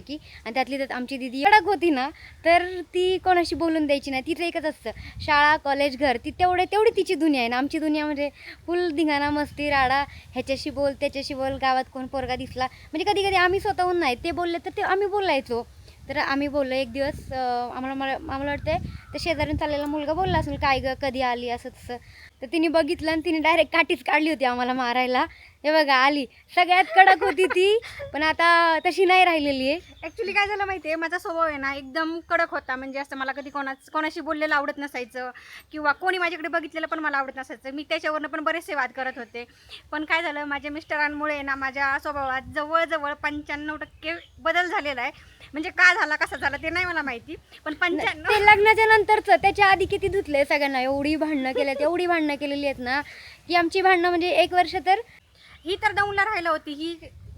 की आणि त्यातली त्यात आमची दीदी कडक होती ना, तर ती कोणाशी बोलून द्यायची नाही. तिचं एकच असतं, शाळा कॉलेज घर. ती तेवढी तिची दुनिया आहे ना. आमची दुनिया म्हणजे फुल धिंगाणा मस्ती राडा, ह्याच्याशी बोल त्याच्याशी बोल, गावात कोण पोरगा दिसला म्हणजे कधी कधी आम्ही स्वतःहून नाही, ते बोलले तर ते आम्ही बोलायचो. तर आम्ही बोललो एक दिवस, आम्हाला वाटतंय तर शेजारून चाललेला मुलगा बोलला असेल, काय ग कधी आली असं तसं. तर तिने बघितलं आणि तिने डायरेक्ट काठीच काढली होती आम्हाला मारायला. हे बघा आली, सगळ्यात कडक होती ती, पण आता तशी नाही राहिलेली आहे. ॲक्च्युली काय झालं माहिती आहे, माझा स्वभाव आहे ना एकदम कडक होता. म्हणजे असं मला कधी कोणाशी बोललेलं आवडत नसायचं किंवा कोणी माझ्याकडे बघितलेलं पण मला आवडत नसायचं. मी त्याच्यावरनं पण बरेचसे वाद करत होते. पण काय झालं, माझ्या मिस्टरांमुळे ना माझ्या स्वभावात जवळजवळ 95% बदल झालेला आहे. म्हणजे का झाला कसा झाला ते नाही मला माहिती, पण 95 ते लग्नाच्या नंतरचं. त्याच्या आधी किती धुतले सगळ्यांना, एवढी भांडणं केल्यात, एवढी भांडणं केलेली आहेत ना, की आमची भांडणं म्हणजे 1 वर्ष तर ही तर दौंडला राहिला होती,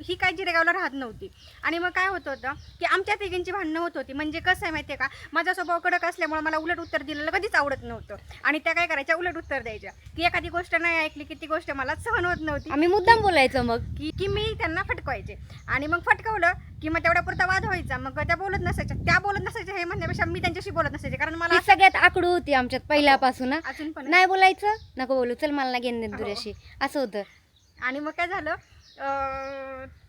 ही काय जिरेगावला राहत नव्हती. आणि मग काय होत होतं की आमच्या तिघींची भांडणं होत होती. म्हणजे कसं आहे माहिती आहे का, माझा स्वभाव कडक असल्यामुळे मला उलट उत्तर दिलेलं कधीच आवडत नव्हतं. आणि त्या काय करायच्या, उलट उत्तर द्यायच्या. की एखादी गोष्ट नाही ऐकली की ती गोष्ट मला सहन होत नव्हती, आम्ही मुद्दाम बोलायचं मग. की मी त्यांना फटकवायचे. आणि मग फटकवलं की मग तेवढ्या पुरता वाद व्हायचा. मग त्या बोलत नसायच्या हे म्हणण्यापेक्षा मी त्यांच्याशी बोलत नसायचे. कारण मला ती सगळ्यात आकडू होती आमच्यात पहिल्यापासून. अजून पण नाही बोलायचं, नको बोलू, चल मला नाही घेऊन देत तुझ्याशी, असं होतं. आणि मग काय झालं,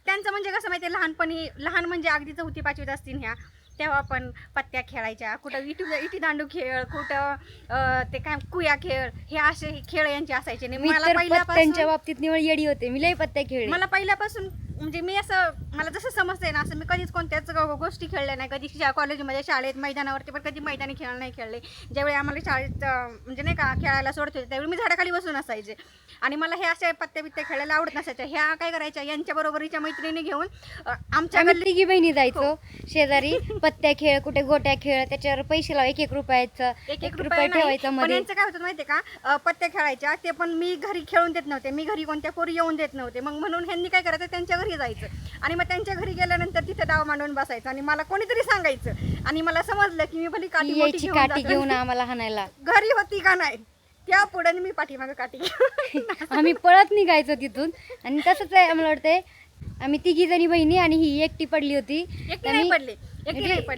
त्यांचं म्हणजे कसं माहिती आहे, लहान म्हणजे अगदी 4वी-5वीत असतील ह्या, तेव्हा पण पत्त्या खेळायच्या, कुठं इटी दांडू खेळ, कुठं ते काय कुया खेळ, हे असे खेळ यांचे असायचे. मी तर पत्त्यांच्या बाबतीत निवड येडी होते, मी लई पत्त्या खेळले. मला पहिल्यापासून म्हणजे मी असं, मला जसं समजतंय ना असं मी कधीच कोणत्याच गोष्टी खेळल्या नाही. कधी कॉलेजमध्ये, शाळेत, मैदानावरती पण कधी मैदानी खेळ नाही खेळले. ज्यावेळी आम्हाला शाळेत म्हणजे नाही का खेळायला सोडत होते, त्यावेळी मी झाडाखाली बसून असायचे. आणि मला हे अशा पत्त्या बित्त्या खेळायला आवडत नसायच्या. ह्या काय करायच्या, यांच्या बरोबरीच्या मैत्रिणी घेऊन आमच्या तिघी बहिणी जायचो शेजारी, पत्त्या खेळ, कुठे गोट्या खेळ, त्याच्यावर पैसे लाव, 1-1 रुपयाचं, 1 रुपया ठेवायचा पण मध्ये. यांचं काय होतं माहितीये का, पत्त्या खेळायच्या, ते पण मी घरी खेळून देत नव्हते. मी घरी कोणत्या पोरी येऊन देत नव्हते. मग म्हणून ह्यांनी काय करायचं, त्यांच्या घरी जायचं आणि मग त्यांच्या घरी गेल्यानंतर तिथे डाव मांडून बसायचं आणि मला कोणीतरी सांगायचं. आणि मला समजलं की मी भली काठी यायची काठी घेऊन आम्हाला हाणायला. घरी होती का नाही, त्या पुढे मी पाठीमागं काठी आम्ही पळत निघायचो तिथून. आणि तसंच आहे, आम्हाला वाटतंय आम्ही तिघी जणी बहिणी आणि ही एकटी पडली होती. एकटी नाही पडले.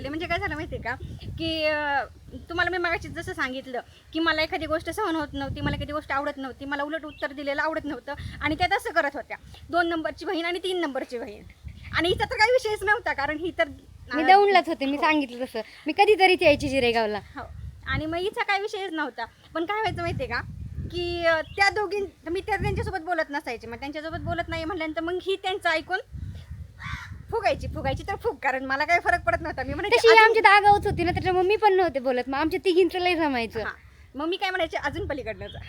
म्हणजे काय झालं माहितीये का, की तुम्हाला मी मगाशी जसं सांगितलं की मला एखादी गोष्ट सहन होत नव्हती, मला एखादी गोष्ट आवडत नव्हती, मला उलट उत्तर दिलेलं आवडत नव्हतं. आणि त्या तसं करत होत्या, 2 नंबरची बहीण आणि 3 नंबरची बहीण. आणि हिचा तर काही विषयच नव्हता, कारण ही तर मी दौंडलाच होते, मी सांगितलं तसं. मी कधीतरीच यायची जिरेगावला. हो. आणि मग हिचा काही विषयच नव्हता. पण काय व्हायचं माहितीये का, की त्या दोघी मी त्यांच्यासोबत बोलत नसायचे. मग त्यांच्यासोबत बोलत नाही म्हटल्यानंतर मग ही त्यांचं ऐकून फुगायची तर फुग, कारण मला काही फरक पडत नव्हता. मी तशी म्हणायची आमच्या दागावच होती ना, त्याच्यामुळे मी पण नव्हते बोलत. मग आमच्या तिघींचं लय जमायचं. मग मी काय म्हणायचे, अजून पलीकडनं जा.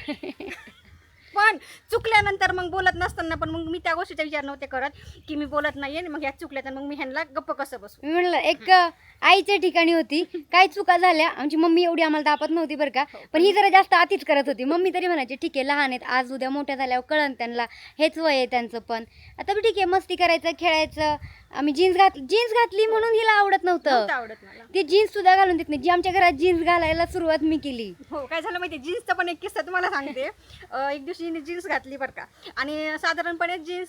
पण चुकल्यानंतर मग बोलत नसताना पण मग मी त्या गोष्टीचा विचार नव्हते करत की मी बोलत नाहीये, मग ह्या चुकल्या तर मग मी ह्यांना गप्प कसं बसू. मी म्हणलं एक आईच्या ठिकाणी होती, काय चुका झाल्या. आमची मम्मी एवढी आम्हाला दापत नव्हती बरं का, पण ही जरा जास्त आतीच करत होती. मम्मी तरी म्हणायची ठीक आहे, लहान आहेत, आज उद्या मोठ्या झाल्यावर कळन त्यांना, हेच वय आहे त्यांचं. पण आता बी ठीक आहे, मस्ती करायचं, खेळायचं. आम्ही जीन्स घातली म्हणून हिला आवडत नव्हतं. मला ती जीन्स सुद्धा घालून देत नाही, जी आमच्या घरात जीन्स घालायला सुरुवात मी केली. हो. काय झालं माहिती, जीन्सचा पण एक किस्सा तुम्हाला सांगते. एक दिवशी जीन्स घातली बरं का, आणि साधारणपणे जीन्स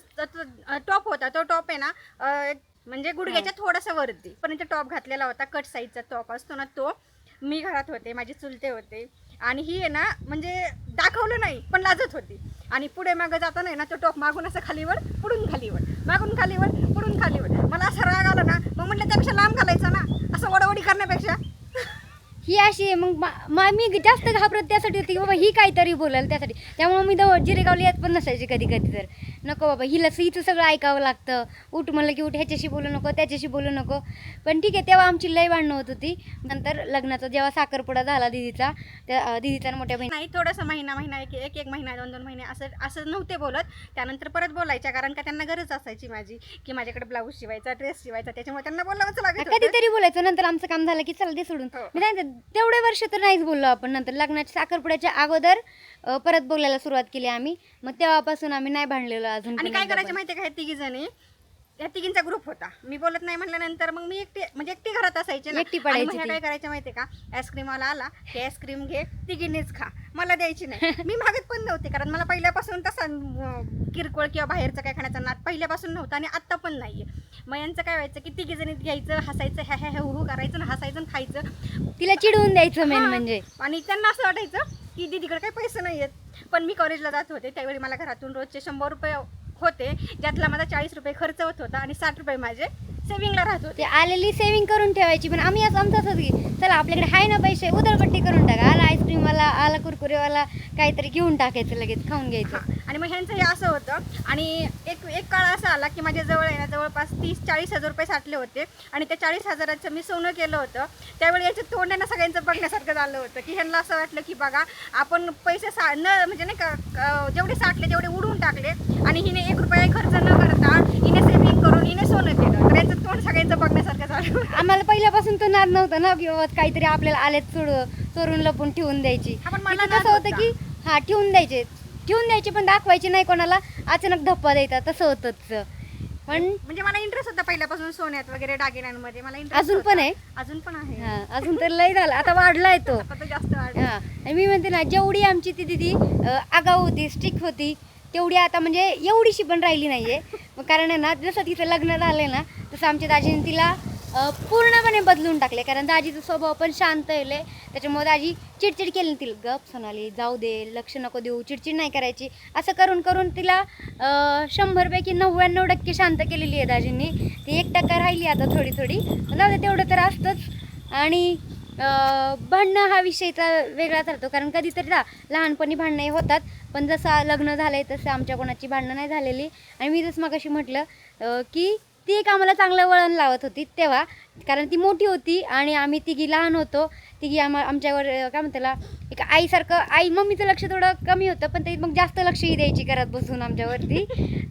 टॉप होता, तो टॉप आहे ना म्हणजे गुडघ्याच्या थोडासा वरती पण टॉप घातलेला होता. कट साईजचा टॉप असतो ना तो. मी घरात होते, माझे चुलते होते, आणि ही आहे ना म्हणजे दाखवलं नाही पण लाजत होती. आणि पुढे मागं जाताना आहे ना तो टॉप मागून असं खालीवर पुढून खालीवर, मागून खालीवर पुढून खालीवर. मला असं राग आला ना, मग म्हटलं त्यापेक्षा लांब घालायचा ना, असं वडवडी करण्यापेक्षा. ही अशी आहे. मग मी जास्त घाबरत त्यासाठी होती की बाबा ही काहीतरी बोलाल त्यासाठी. त्यामुळे मी जिरेगावला येत पण नसायची कधी कधी. तर नको बाबा, हिचं सगळं ऐकावं लागतं. उठ म्हणलं की उठ, ह्याच्याशी बोलू नको, त्याच्याशी बोलू नको. पण ठीक आहे, तेव्हा आमची लई भांडणं होत होती. नंतर लग्नाचा जेव्हा साखरपुडा झाला दीदीचा, त्या दीदीचा मोठ्या बहीण नाही, थोडंसं महिना एक महिना 2 महिने असं नव्हते बोलत. त्यानंतर परत बोलायच्या, कारण का त्यांना गरज असायची माझी की माझ्याकडे ब्लाऊज शिवायचा, ड्रेस शिवायचा, त्याच्यामुळे त्यांना बोलावंच लागत होतं. कधीतरी बोलायचं. नंतर आमचं काम झालं की चला दे सोडून. मी नाही, तेवढे वर्ष तर नाहीच बोललो आपण. नंतर लग्नाच्या साखरपुड्याच्या अगोदर परत बोलायला सुरुवात केली आम्ही. मग तेव्हापासून आम्ही नाही भांडलेलो अजून. आणि काय करायचं माहिती आहे का, तिघी जणी या तिघींचा ग्रुप होता. मी बोलत नाही म्हटल्यानंतर मग मी एकटी घरात असायचे ना. एकटी आणि पडायची मग ह्या ती. काय करायचं माहितीये का, आईस्क्रीमवाला आला की आईस्क्रीम घे, तिघींनीच खा, मला द्यायची नाही. मी मागत पण नव्हते, कारण मला पहिल्यापासून तसा किरकोळ किंवा बाहेरचं काय खाण्याचा नाद पहिल्यापासून नव्हता आणि आत्ता पण नाहीये. मग यांचं काय व्हायचं की तिघी जणीत घ्यायचं, हसायचं, ह्या ह्या हू करायचं आणि हसायचं आणि खायचं. तिला चिडवून द्यायचं मेन हा. म्हणजे. आणि त्यांना असं वाटायचं की दीदीकडे काही पैसे नाही आहेत. पण मी कॉलेजला जात होते त्यावेळी मला घरातून रोजचे 100 रुपये होते, ज्यातला माझा 40 रुपये खर्च होत होता आणि 60 रुपये माझे सेव्हिंगला राहत ते होते. आलेली सेव्हिंग करून ठेवायची. पण आम्ही असं आमचं असंच की चला आपल्याकडे आहे ना पैसे, उधळपट्टी करून टाका. आला आईस्क्रीमवाला, आला कुरकुरेवाला, काहीतरी घेऊन टाकायचं, लगेच खाऊन घ्यायचं. हा. आणि मग ह्यांचं हे असं होतं. आणि एक काळ असा आला की माझ्या जवळ आहे ना जवळपास 30-40 हजार रुपये साठले होते आणि त्या 40 हजाराचं मी सोनं केलं होतं. त्यावेळी याचं तोंड आहे ना सगळ्यांचं बघण्यासारखं झालं होतं की ह्यांना असं वाटलं की बघा आपण पैसे म्हणजे नाही का जेवढे साठले तेवढे उडवून टाकले आणि हिने 1 रुपया खर्च न करता हिने सेव्हिंग करून हिने सोनं केलं. तर याचं तोंड सगळ्यांचं बघण्यासारखं झालं. आम्हाला पहिल्यापासून तो नाद नव्हता ना की बाबा काहीतरी आपल्याला आलेत चोरून लपून ठेवून द्यायची. हा, पण मला इथं नाद कसं होतं होता. की हा ठेवून द्यायचे पण दाखवायचे नाही कोणाला. अचानक धप्पा द्यायचा, तसं होतं. पण म्हणजे मला इंटरेस्ट होता पहिल्यापासून सोन्यात वगैरे दागिन्यांमध्ये. मला इंटरेस्ट अजून पण आहे. अजून पण आहे. हा, अजून तर लय झालं, आता वाढलाय तो. आता तर जास्त वाढलं. हा, आणि मी म्हणते ना जेवढी आमची ती दिदी आगाऊ होती, स्ट्रिक्ट होती, तेवढी आता म्हणजे एवढीशी पण राहिली नाहीये. मग कारण आहे ना जसं तिचं लग्न झालंय ना तसं आमच्या दाजीने तिला पूर्णपणे बदलून टाकले. कारण दाजीचा स्वभाव पण शांत आहे, त्याच्यामुळे दाजी चिडचिड केली नाही. तिला गप सोनाली जाऊ दे, लक्ष नको देऊ, चिडचिड नाही करायची, असं करून करून तिला 100पैकी 99% शांत केलेली आहे दाजींनी. ती 1% राहिली आता थोडी थोडी. जाऊ दे, तेवढं तर असतंच. आणि भांडणं हा विषयचा वेगळा ठरतो. कारण कधीतरी लहानपणी भांडणं हे होतात, पण जसं लग्न झालंय तसं आमच्या कोणाची भांडणं नाही झालेली. आणि मी जसं मगाशी म्हटलं की ती एक आम्हाला चांगलं वळण लावत होती तेव्हा, कारण ती मोठी होती आणि आम्ही तिघी लहान होतो. तिघी आमच्यावर काय म्हणताला एक आईसारखं, मम्मीचं लक्ष थोडं कमी होतं, पण ते मग जास्त लक्षही द्यायची घरात बसून आमच्यावरती.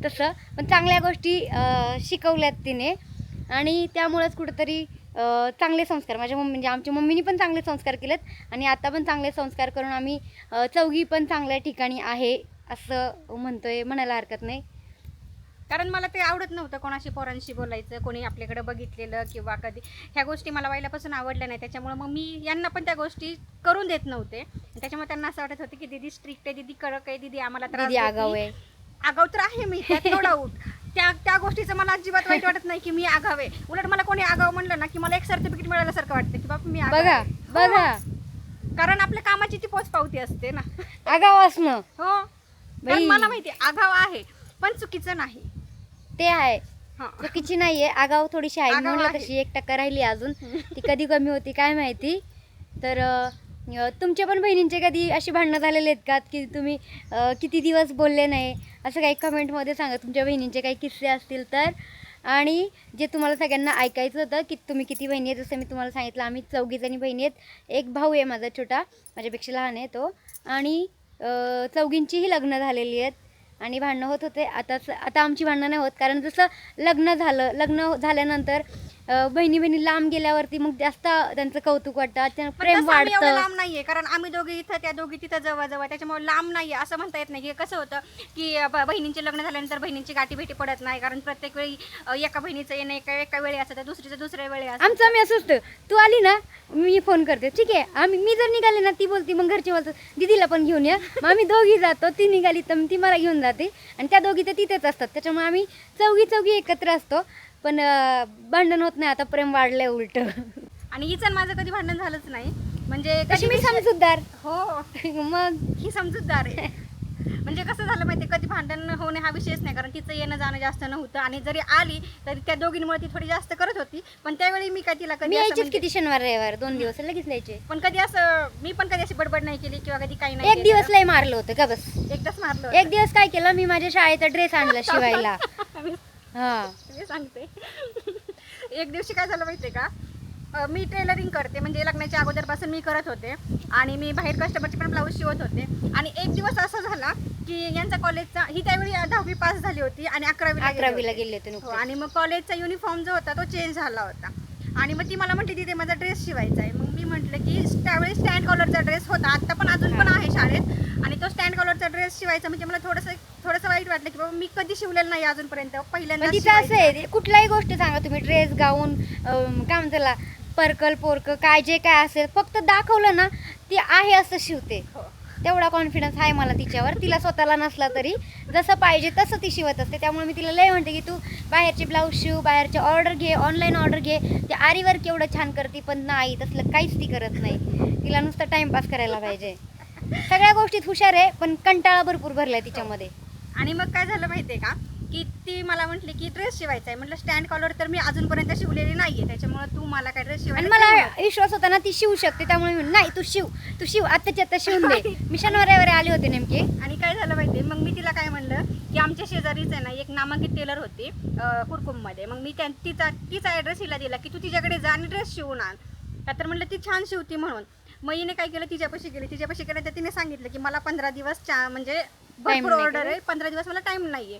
तसं पण चांगल्या गोष्टी शिकवल्यात तिने आणि त्यामुळंच कुठंतरी चांगले संस्कार म्हणजे आमच्या मम्मीनी पण चांगले संस्कार केलेत आणि आता पण चांगले संस्कार करून आम्ही चौघी पण चांगल्या ठिकाणी आहे असं म्हणायला हरकत नाही. कारण मला ते आवडत नव्हतं कोणाशी पोरांशी बोलायचं, कोणी आपल्याकडे बघितलेलं किंवा कधी ह्या गोष्टी मला पहिल्यापासून आवडल्या नाही. त्याच्यामुळे मग मी यांना पण त्या गोष्टी करून देत नव्हते. त्याच्यामुळे त्यांना असं वाटत होतं की दीदी स्ट्रिक्ट आहे, दीदी कडक आहे, दीदी आम्हाला त्रास दीदी देते. आगाऊ आहे. आगाऊ तर आहे मी, त्यात नो डाऊट. त्या गोष्टीचं मला अजिबात वाईट वाटत नाही की मी आगाव आहे. उलट मला कोणी आगाव म्हणलं ना की मला एक सर्टिफिकेट मिळाल्यासारखं वाटतं की बाबा मी आगाव बघा आहे. बघा, हो. कारण आपल्या कामाची ती पोचपावती असते ना. आगाव असणं हो. कारण बाई. मला माहिती आहे आगाव आहे पण चुकीचं नाही. ते आहे, हा. चुकीची नाहीये. आगाव थोडीशी आहे, आगाऊ म्हणलं आहे. तशी 1% राहिली अजून. ती कधी कमी होती काय माहिती. तर तुमच्या पण बहिणींचे कधी अशी भांडणं झालेले आहेत का की तुम्ही किती दिवस बोलले नाही, असं काही कमेंटमध्ये सांगा. तुमच्या बहिणींचे काही किस्से असतील तर. आणि जे तुम्हाला सगळ्यांना ऐकायचं होतं की तुम्ही किती बहिणी आहेत, जसं मी तुम्हाला सांगितलं आम्ही 4 जणी बहिणी आहेत. एक भाऊ आहे माझा छोटा, माझ्यापेक्षा लहान आहे तो. आणि 4घींचीही लग्न झालेली आहेत आणि भांडणं होत होते. आता आमची भांडणं नाही होत, कारण जसं लग्न झाल्यानंतर बहिणी लांब गेल्यावरती मग जास्त त्यांचं कौतुक वाटतं, पण प्रेम तसं आम्ही एवढं वाढतं. लांब नाहीये, कारण आम्ही दोघी इथं त्या दोघी तिथं जवळ त्याच्यामुळे लांब नाहीये असं म्हणता येत नाही. की कसं होतं की बहिणींचे लग्न झाल्यानंतर बहिणींची गाठी भेटी पडत नाही, कारण प्रत्येक वेळी एका बहिणीचं येणं एका वेळी असतं तर दुसरीचं दुसऱ्या वेळी असतं. आमचं आम्ही असं असतं, तू आली ना मी फोन करते, ठीक आहे. मी जर निघाले ना ती बोलते, मग घरचे बोलतात दीदीला पण घेऊन या. मग आम्ही दोघी जातो, ती निघाली तर ती मला घेऊन जाते आणि त्या दोघी तर तिथेच असतात. त्याच्यामुळे आम्ही चौघी एकत्र असतो. पण भांडण होत नाही, आता प्रेम वाढलंय उलट. आणि हिचं आणि माझं कधी भांडण झालंच नाही. म्हणजे कशी मी समजूतदार. हो, मग ही समजूतदार आहे. म्हणजे कसं झालं माहिती, कधी भांडण होणे हा विषयच नाही, कारण तिचं येणं जाणं जास्त नव्हतं. आणि जरी आली तरी त्या दोघींमुळे ती थोडी जास्त करत होती. पण त्यावेळी मी काय तिला मी कधी असं यायचीच म्हणजे- किती शनिवार रविवार 2 दिवस लगेच यायचे. पण कधी असं मी पण कधी अशी बडबड नाही केली किंवा कधी काही नाही एक केलं. दिवस लय मारलं होतं का बस. एकदाच मारलं एक दिवस काय केलं, मी माझ्या शाळेचा ड्रेस आणला शिवायला. हा, मी सांगते. एक दिवशी काय झालं माहितीये का, मी टेलरिंग करते, म्हणजे लग्नाच्या अगोदरपासून मी करत होते आणि मी बाहेर कस्टमरचे पण ब्लाऊज शिवत होते. आणि एक दिवस असं झाला की यांचा कॉलेजचा, ही त्यावेळी 10वी पास झाली होती आणि 11वीला गेले होते हो. नुकते. आणि मग कॉलेजचा युनिफॉर्म जो होता तो चेंज झाला होता. आणि मग ती मला म्हटली तिथे माझा ड्रेस शिवायचा आहे. मग मी म्हटलं की त्यावेळी स्टँड कॉलरचा ड्रेस होता, आत्ता पण अजून पण आहे शाळेत, आणि तो स्टँड कॉलरचा ड्रेस शिवायचा म्हणजे मला थोडंसं वाईट वाटलं की बाबा मी कधी शिवलेलं नाही अजूनपर्यंत, पहिल्यांदा तिचं असं आहे, कुठलाही गोष्ट सांगा तुम्ही, ड्रेस गाऊन काय म्हणतात त्याला, पर्कल पोरकं काय जे काय असेल, फक्त दाखवलं ना ती आहे असं शिवते. तेवढा कॉन्फिडन्स आहे मला तिच्यावर. तिला स्वतःला नसला तरी जसं पाहिजे तसं ती शिवत असते. त्यामुळे मी तिला लय म्हणते की तू बाहेरचे ब्लाऊज शिव, बाहेरचे ऑर्डर घे, ऑनलाईन ऑर्डर घे. ते आरीवर्क एवढं छान करते, पण नाही तसलं काहीच ती करत नाही. तिला नुसतं टाइमपास करायला पाहिजे. सगळ्या गोष्टीत हुशार आहे, पण कंटाळा भरपूर भरलाय तिच्यामध्ये. आणि मग काय झालं माहितीये का, की ती मला म्हटली की ड्रेस शिवायचा आहे. म्हटलं स्टँड कॉलर तर मी अजूनपर्यंत शिवलेली नाहीये, त्याच्यामुळे तू मला काय ड्रेस आणि शिवायला मला सांगू नको. विश्वास होता ना ती शिवू शकते, त्यामुळे मी नाही तू शिव आत्ताच्या आता शिवून दे. मी शनिवारी रविवारी आले होते नेमके. आणि काय झालं माहितीये, मग मी तिला काय म्हणलं की आमच्या शेजारीच आहे ना एक नामांकित टेलर होती कुरकुममध्ये. मग मी तिचा ॲड्रेस हिला दिला की तू तिच्याकडे जा आणि ड्रेस शिवून आण. का तर म्हणलं ती छान शिवती म्हणून. मग हिने काय केलं, तिच्यापाशी गेले तर तिने सांगितलं की मला 15 दिवस म्हणजे भरपूर नाही ऑर्डर का? आहे, 15 दिवस मला टाइम नाहीये.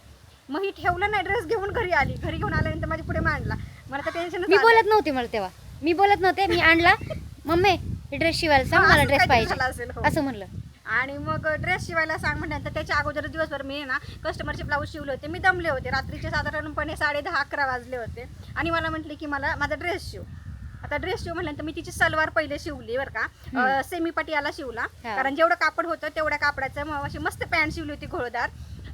मग ही ठेवलं नाही, ड्रेस घेऊन घरी घेऊन आल्यानंतर माझ्या पुढे मांडला. मला तर टेन्शन मी बोलत नव्हते, मला तेव्हा मी बोलत नव्हते. मी आणला, मम्मी ड्रेस शिवायला सांग, मला ड्रेस पाहिजे असेल हो. असं म्हणलं. आणि मग ड्रेस शिवायला सांग म्हटल्यानंतर त्याच्या अगोदर दिवसभर मी ना कस्टमरचे ब्लाऊज शिवले होते. मी दमले होते, रात्रीचे साधारणपणे 10:30-11 वाजले होते. आणि मला म्हटले की मला माझा ड्रेस शिव. आता ड्रेस शिव म्हटल्यानंतर मी तिची सलवार पहिले शिवली बरं का, सेमी पटियाला शिवला. हा. कारण जेवढं कापड होतं तेवढ्या कापडाचं मग अशी मस्त पॅन्ट शिवली होती घोळदार.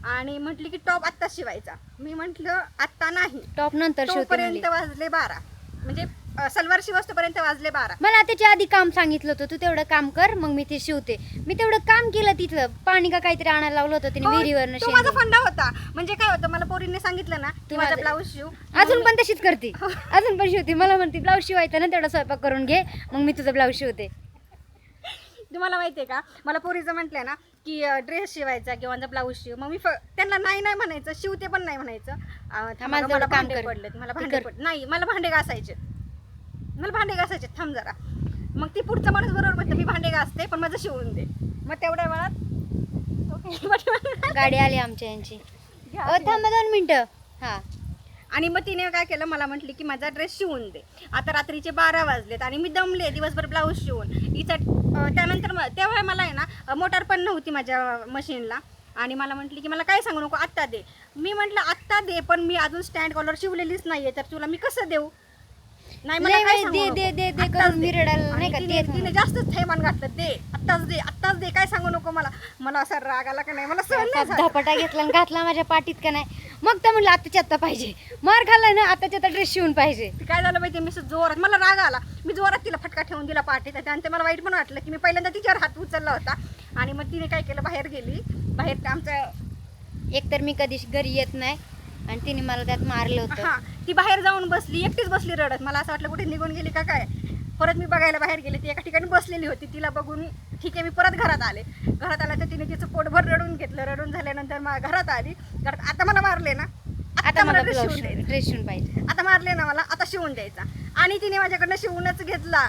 आणि म्हटली की टॉप आत्ता शिवायचा. मी म्हटलं आत्ता नाही, टॉप नंतर शिवते म्हणली. तोपर्यंत वाजले 12, म्हणजे सलवार शिवस्तोपर्यंत वाजले 12. मला त्याच्या आधी काम सांगितलं होतं, तू तेवढं काम कर मग मी ते शिवते. मी तेवढं काम केलं. तिथं पाणी का काहीतरी आणायला लावलं होतं तिने विहिरीवरनं. तो माझा फंडा होता. म्हणजे काय होतं, मला पोरीने सांगितलं ना की माझा ब्लाऊज शिव. अजून पण तशीच करते, अजून पण शिवते. मला म्हणते ब्लाऊज शिवायचा ना, तेवढा स्वयंपाक करून घे मग मी तुझा ब्लाऊज शिवते. तुम्हाला माहितीये का, मला पोरीचं म्हटलंय ना की ड्रेस शिवायचा किंवा माझा ब्लाऊज शिव, मग मी त्यांना नाही म्हणायचं, शिवते पण नाही म्हणायचं. माझं मला काम भांडे कर. पडलेत, मला ते भांडे कर. पडले नाही, मला भांडे घासायचे, थांब जरा. मग ती पुढचा माणूस बरोबर म्हणतं मी भांडे घासते पण माझं शिवून दे. मग तेवढ्या वेळात गाडी आली आमच्या यांची. थांबा 2 मिनिटं. हा. आणि मग तिने काय केलं, मला म्हटली की माझा ड्रेस शिवून दे. आता रात्रीचे 12 वाजलेत आणि मी दमले दिवसभर ब्लाऊज शिवून. त्यानंतर तेव्हा मला आहे ना मोटार पण नव्हती माझ्या मशीनला. आणि मला म्हटली की मला काय सांगू नको, आत्ता दे. मी म्हटलं आत्ता दे, पण मी अजून स्टँड कॉलर शिवलेलीच नाहीये, तर तुला मी कसं देऊ. नाही मला लय काय वेळेस सांगू दे नको. दे दे दे आत्ताच करून दे. मी रडायला नाही आणि का तिने तेच तिने जास्तच थैमान घातलं, दे आत्ताच दे, काय सांगू नको मला. मला असा राग आला का नाही, मला सहन नाही झालं. धपाटा घेतला आणि घातला माझ्या पाठीत का नाही. मग तर म्हणलं आत्ताच्या आत्ता पाहिजे, मार खाल्लाय ना आत्ताच्या आता ड्रेस शिवून पाहिजे. ते काय झालं माहिती, मी जोरात, मला राग आला, मी जोरात तिला फटका ठेवून दिला पाठीत. त्यानंतर मला वाईट पण वाटलं की मी पहिल्यांदा तिच्यावर हात उचलला होता. आणि मग तिने काय केलं, बाहेर गेली. बाहेर आमच्या एकतर मी कधी घरी येत नाही आणि तिने मला त्यात मारलं होतं. हा, ती बाहेर जाऊन बसली, एकटीच बसली रडत. मला असं वाटलं कुठे निघून गेली का काय. परत मी बघायला बाहेर गेले, ती एका ठिकाणी बसलेली होती. तिला बघून ठीक आहे, मी परत घरात आले. घरात आला तर तिने तिचं पोटभर रडून घेतलं. रडून झाल्यानंतर घरात आली. घरात आता मला मारले ना, आता मला ड्रेस शिवून द्यायचा. ड्रेस शिवून पाहिजे. आता मारले ना मला, आता शिवून द्यायचा. आणि तिने माझ्याकडनं शिवूनच घेतला.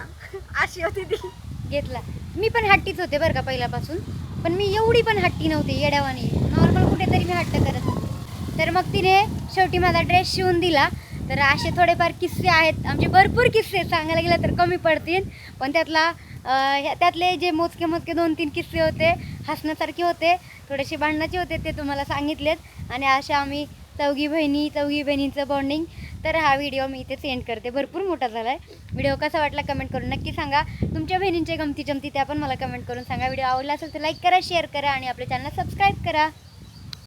अशी होती ती. घेतला. मी पण हट्टीच होते बरं का पहिल्यापासून, पण मी एवढी पण हट्टी नव्हते येड्यावानी. नॉर्मल कुठेतरी मी हट्ट करत होते. तर मग तिने शेवटी माझा ड्रेस शिवून दिला. तर असे थोडेफार किस्से आहेत आमचे, भरपूर किस्से सांगायला गेलं तर कमी पडतील. पण त्यातले जे मोजके 2-3 किस्से होते, हसण्यासारखे होते, थोडेसे भांडणाचे होते, ते तुम्हाला सांगितलेत. आणि अशा आम्ही चौघी बहिणींचं बॉन्डिंग. तर हा व्हिडिओ मी इथे सेंड करते, भरपूर मोठा झाला आहे. व्हिडिओ कसा वाटला कमेंट करून नक्की सांगा. तुमच्या बहिणींचे गमती जमती त्या पण मला कमेंट करून सांगा. व्हिडिओ आवडला असेल तर लाईक करा, शेअर करा आणि आपल्या चॅनलला सबस्क्राईब करा.